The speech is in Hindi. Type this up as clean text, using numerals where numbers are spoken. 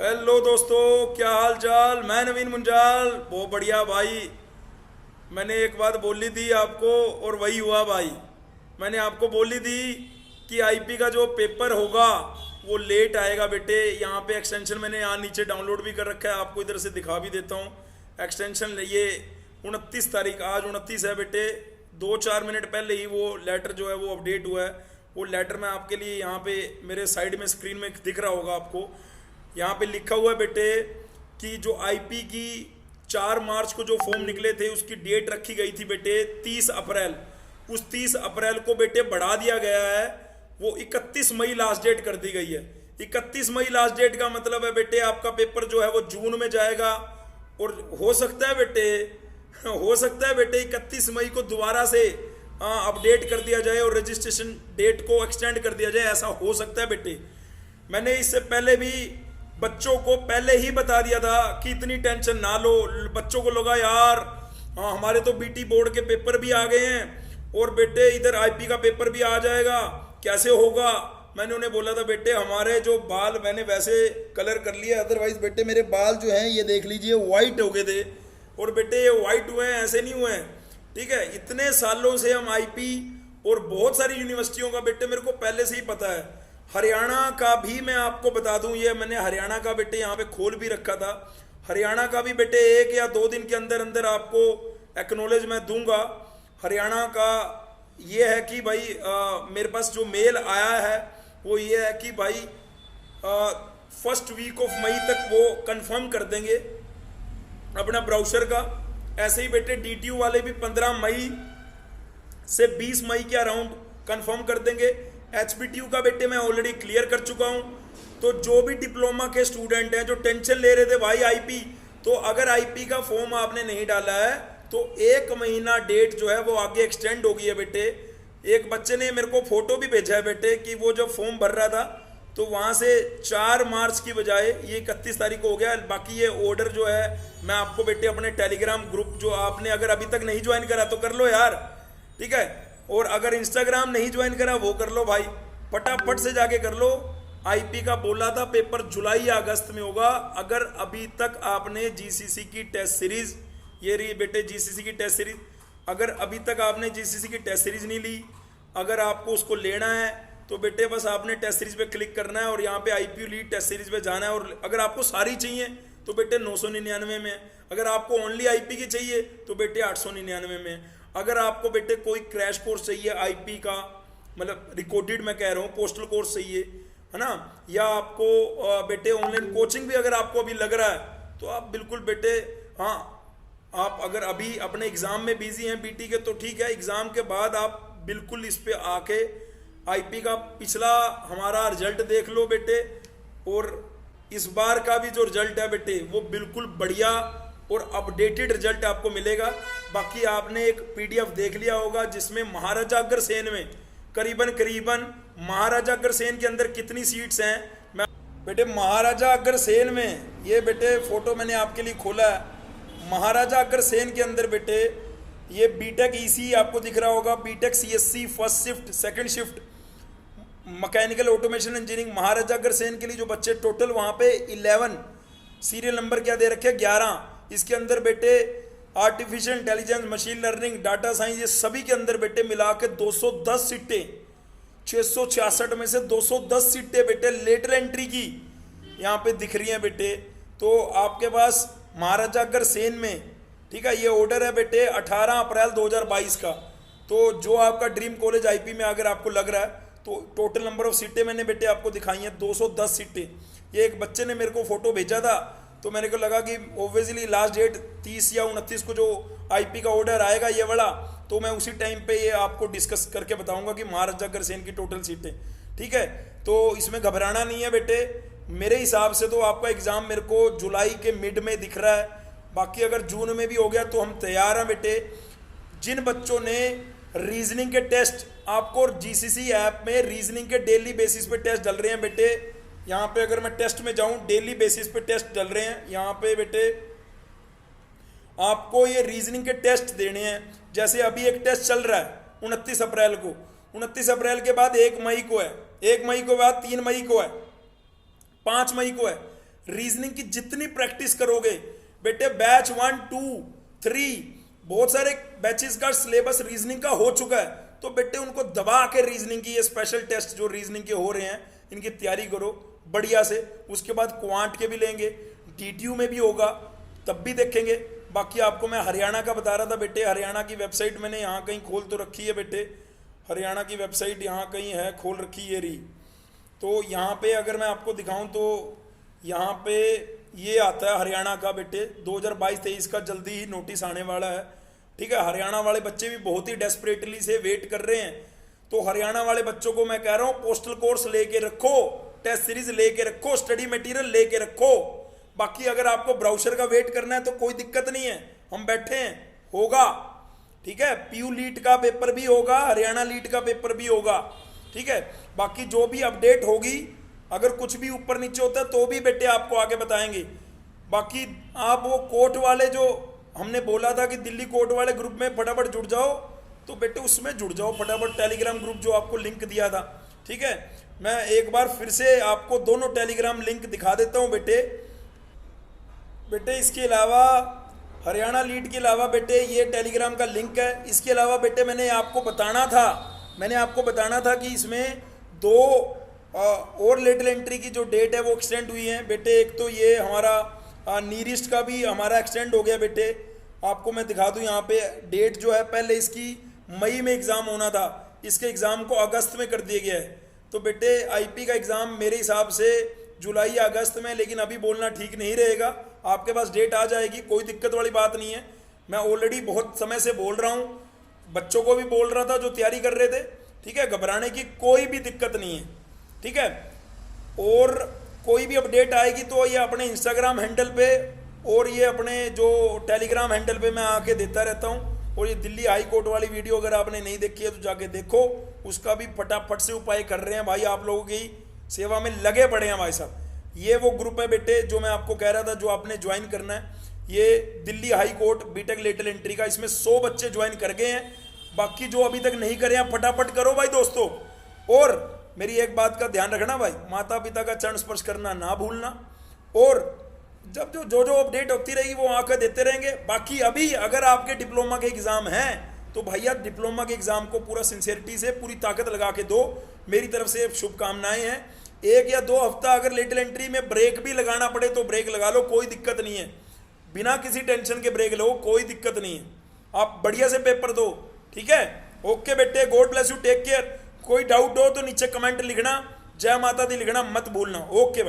हेलो दोस्तों, क्या हाल चाल। मैं नवीन मुंजाल, बहुत बढ़िया भाई। मैंने एक बात बोली थी आपको और वही हुआ भाई। मैंने आपको बोली थी कि आईपी का जो पेपर होगा वो लेट आएगा बेटे। यहाँ पे एक्सटेंशन मैंने यहाँ नीचे डाउनलोड भी कर रखा है, आपको इधर से दिखा भी देता हूँ। एक्सटेंशन ये 29 तारीख, आज 29 है बेटे। 2-4 मिनट पहले ही वो लेटर जो है वो अपडेट हुआ है। वो लेटर मैं आपके लिए यहाँ पे मेरे साइड में स्क्रीन में दिख रहा होगा आपको। यहाँ पे लिखा हुआ है बेटे कि जो आईपी की 4 मार्च को जो फॉर्म निकले थे उसकी डेट रखी गई थी बेटे 30 अप्रैल। उस 30 अप्रैल को बेटे बढ़ा दिया गया है, वो 31 मई लास्ट डेट कर दी गई है। 31 मई लास्ट डेट का मतलब है बेटे आपका पेपर जो है वो जून में जाएगा। और हो सकता है बेटे, हो सकता है बेटे 31 मई को दोबारा से अपडेट कर दिया जाए और रजिस्ट्रेशन डेट को एक्सटेंड कर दिया जाए, ऐसा हो सकता है बेटे। मैंने इससे पहले भी बच्चों को पहले ही बता दिया था कि इतनी टेंशन ना लो। बच्चों को लगा यार हमारे तो बीटी बोर्ड के पेपर भी आ गए हैं और बेटे इधर आईपी का पेपर भी आ जाएगा, कैसे होगा। मैंने उन्हें बोला था बेटे हमारे जो बाल मैंने वैसे कलर कर लिया, अदरवाइज बेटे मेरे बाल जो हैं ये देख लीजिए वाइट हो गए थे। और बेटे ये वाइट हुए हैं, ऐसे नहीं हुए हैं, ठीक है। इतने सालों से हम आईपी और बहुत सारी यूनिवर्सिटियों का बेटे मेरे को पहले से ही पता है। हरियाणा का भी मैं आपको बता दूं, ये मैंने हरियाणा का बेटे यहाँ पे खोल भी रखा था। हरियाणा का भी बेटे 1 या 2 दिन के अंदर अंदर आपको एक्नॉलेज मैं दूंगा। हरियाणा का ये है कि भाई मेरे पास जो मेल आया है वो ये है कि भाई फर्स्ट वीक ऑफ मई तक वो कंफर्म कर देंगे अपना ब्राउचर का। ऐसे ही बेटे डीटीयू वाले भी 15 मई से 20 मई के अराउंड कंफर्म कर देंगे। एचपीटीयू का बेटे मैं ऑलरेडी क्लियर कर चुका हूं। तो जो भी डिप्लोमा के स्टूडेंट हैं जो टेंशन ले रहे थे भाई आईपी, तो अगर आईपी का फॉर्म आपने नहीं डाला है तो 1 महीना डेट जो है वो आगे एक्सटेंड हो गई है बेटे। एक बच्चे ने मेरे को फोटो भी भेजा है बेटे कि वो जब फॉर्म भर रहा था तो वहां से 4 मार्च की बजाय ये 31 तारीख को हो गया। बाकी ये ऑर्डर जो है मैं आपको बेटे अपने टेलीग्राम ग्रुप, जो आपने अगर अभी तक नहीं ज्वाइन करा तो कर लो यार, ठीक है। और अगर इंस्टाग्राम नहीं ज्वाइन करा वो कर लो भाई, फटाफट से जाके कर लो। आईपी का बोला था पेपर जुलाई या अगस्त में होगा। अगर अभी तक आपने जीसीसी की टेस्ट सीरीज, ये रही बेटे जीसीसी की टेस्ट सीरीज, अगर अभी तक आपने जीसीसी की टेस्ट सीरीज नहीं ली, अगर आपको उसको लेना है तो बेटे बस आपने टेस्ट सीरीज पे क्लिक करना है और यहाँ पे आईपी लीड टेस्ट सीरीज पे जाना है। और अगर आपको सारी चाहिए तो बेटे 999 में, अगर आपको ओनली आईपी की चाहिए तो बेटे 899 में। अगर आपको बेटे कोई क्रैश कोर्स चाहिए आईपी का, मतलब रिकॉर्डेड मैं कह रहा हूँ, पोस्टल कोर्स चाहिए है ना, या आपको बेटे ऑनलाइन कोचिंग भी अगर आपको अभी लग रहा है तो आप बिल्कुल बेटे, हाँ आप अगर अभी अपने एग्ज़ाम में बिजी हैं बीटी के तो ठीक है, एग्ज़ाम के बाद आप बिल्कुल इस पे आके आईपी का पिछला हमारा रिजल्ट देख लो बेटे। और इस बार का भी जो रिजल्ट है बेटे वो बिल्कुल बढ़िया और अपडेटेड रिजल्ट आपको मिलेगा। बाकी आपने एक पीडीएफ देख लिया होगा जिसमें महाराजा अग्रसेन में करीबन महाराजा अग्रसेन के अंदर कितनी सीट्स हैं। मैं बेटे महाराजा अग्रसेन में, ये बेटे फोटो मैंने आपके लिए खोला है, महाराजा अग्रसेन के अंदर बेटे ये बीटेक ईसी आपको दिख रहा होगा, BTech CSC first shift, second shift, mechanical automation engineering, Maharaja Agrasen के लिए जो बच्चे टोटल वहाँ पे 11, सीरियल नंबर क्या दे रखे 11। इसके अंदर बेटे artificial intelligence, machine learning, data science, ये सभी के अंदर बेटे मिला के 210 सीटें, 666 में से 210 सीटें बेटे लेटर एंट्री की यहाँ पे दिख रही हैं बेटे। तो आपके पास महाराजा अग्रसेन में, ठीक है, ये ऑर्डर है बेटे 18 अप्रैल 2022 का। तो जो आपका ड्रीम कॉलेज आईपी में अगर आपको लग रहा है तो टोटल नंबर ऑफ सीटें मैंने बेटे आपको दिखाई हैं 210 सीटें। ये एक बच्चे ने मेरे को फोटो भेजा था तो मेरे को लगा कि ओब्वियसली लास्ट डेट 30 या 29 को जो आईपी का ऑर्डर आएगा ये वाला, तो मैं उसी टाइम पे ये आपको डिस्कस करके बताऊंगा कि महाराजा अग्रसेन की टोटल सीटें, ठीक है। तो इसमें घबराना नहीं है बेटे। मेरे हिसाब से तो आपका एग्ज़ाम मेरे को जुलाई के मिड में दिख रहा है। बाकी अगर जून में भी हो गया तो हम तैयार हैं बेटे। जिन बच्चों ने रीजनिंग के टेस्ट, आपको जीसीसी ऐप में रीजनिंग के डेली बेसिस पे टेस्ट डल रहे हैं बेटे। यहाँ पे अगर मैं टेस्ट में जाऊँ, डेली बेसिस पे टेस्ट डल रहे हैं यहाँ पे बेटे। आपको ये रीजनिंग के टेस्ट देने हैं। जैसे अभी एक टेस्ट चल रहा है 29 अप्रैल को, 29 अप्रैल के बाद 1 मई को है, 1 मई के बाद 3 मई को है, 5 मई को है। रीजनिंग की जितनी प्रैक्टिस करोगे बेटे, बैच 1, 2, 3 बहुत सारे बैचेस का सिलेबस रीजनिंग का हो चुका है, तो बेटे उनको दबा के रीजनिंग की ये स्पेशल टेस्ट जो रीजनिंग के हो रहे हैं इनकी तैयारी करो बढ़िया से। उसके बाद क्वांट के भी लेंगे, डीटीयू में भी होगा, तब भी देखेंगे। बाकी आपको मैं हरियाणा का बता रहा था बेटे, हरियाणा की वेबसाइट मैंने यहाँ कहीं खोल तो रखी है बेटे, हरियाणा की वेबसाइट यहाँ कहीं है, खोल रखी है रही। तो यहाँ पे अगर मैं आपको दिखाऊं तो यहाँ पे ये आता है हरियाणा का बेटे 2022-23 का जल्दी ही नोटिस आने वाला है। ठीक है, हरियाणा वाले बच्चे भी बहुत ही डेस्परेटली से वेट कर रहे हैं। तो हरियाणा वाले बच्चों को मैं कह रहा हूँ पोस्टल कोर्स लेके रखो, टेस्ट सीरीज लेके रखो, स्टडी मटेरियल लेके रखो। बाकी अगर आपको ब्राउजर का वेट करना है तो कोई दिक्कत नहीं है, हम बैठे हैं, होगा। ठीक है, पीयू लीट का पेपर भी होगा, हरियाणा लीट का पेपर भी होगा। ठीक है, बाकी जो भी अपडेट होगी, अगर कुछ भी ऊपर नीचे होता है तो भी बेटे आपको आगे बताएंगे। बाकी आप वो कोर्ट वाले जो हमने बोला था कि दिल्ली कोर्ट वाले ग्रुप में फटाफट जुड़ जाओ, तो बेटे उसमें जुड़ जाओ फटाफट, टेलीग्राम ग्रुप जो आपको लिंक दिया था। ठीक है, मैं एक बार फिर से आपको दोनों टेलीग्राम लिंक दिखा देता हूँ बेटे। इसके अलावा हरियाणा लीड के अलावा बेटे ये टेलीग्राम का लिंक है। इसके अलावा बेटे मैंने आपको बताना था कि इसमें 2 और लेटरल एंट्री की जो डेट है वो एक्सटेंड हुई है बेटे। एक तो ये हमारा नीरिस्ट का भी हमारा एक्सटेंड हो गया बेटे। आपको मैं दिखा दूं यहाँ पे डेट जो है, पहले इसकी मई में एग्ज़ाम होना था, इसके एग्ज़ाम को अगस्त में कर दिया गया है। तो बेटे आईपी का एग्ज़ाम मेरे हिसाब से जुलाई या अगस्त में, लेकिन अभी बोलना ठीक नहीं रहेगा। आपके पास डेट आ जाएगी, कोई दिक्कत वाली बात नहीं है। मैं ऑलरेडी बहुत समय से बोल रहा हूँ, बच्चों को भी बोल रहा था जो तैयारी कर रहे थे। ठीक है, घबराने की कोई भी दिक्कत नहीं है। ठीक है, और कोई भी अपडेट आएगी तो ये अपने इंस्टाग्राम हैंडल पे और ये अपने जो टेलीग्राम हैंडल पे मैं आके देता रहता हूँ। और ये दिल्ली हाई कोर्ट वाली वीडियो अगर आपने नहीं देखी है तो जाके देखो, उसका भी फटाफट से उपाय कर रहे हैं भाई, आप लोगों की सेवा में लगे पड़े हैं भाई साहब। ये वो ग्रुप है बेटे जो मैं आपको कह रहा था, जो आपने ज्वाइन करना है, ये Delhi high court BTech lateral entry का। इसमें 100 बच्चे ज्वाइन कर गए हैं, बाकी जो अभी तक नहीं करे हैं फटाफट करो भाई दोस्तों। और मेरी एक बात का ध्यान रखना भाई, माता पिता का चरण स्पर्श करना ना भूलना। और जब जो अपडेट होती रहेगी वो आकर देते रहेंगे। बाकी अभी अगर आपके डिप्लोमा के एग्जाम हैं तो भैया डिप्लोमा के एग्जाम को पूरा सिंसियरिटी से पूरी ताकत लगा के दो, मेरी तरफ से शुभकामनाएं हैं। 1 या 2 हफ्ता अगर लेटरल एंट्री में ब्रेक भी लगाना पड़े तो ब्रेक लगा लो, कोई दिक्कत नहीं है। बिना किसी टेंशन के ब्रेक लो, कोई दिक्कत नहीं है। आप बढ़िया से पेपर दो। ठीक है, ओके बेटे, God bless you, take care. कोई डाउट हो तो नीचे कमेंट लिखना, जय माता दी लिखना मत भूलना। ओके।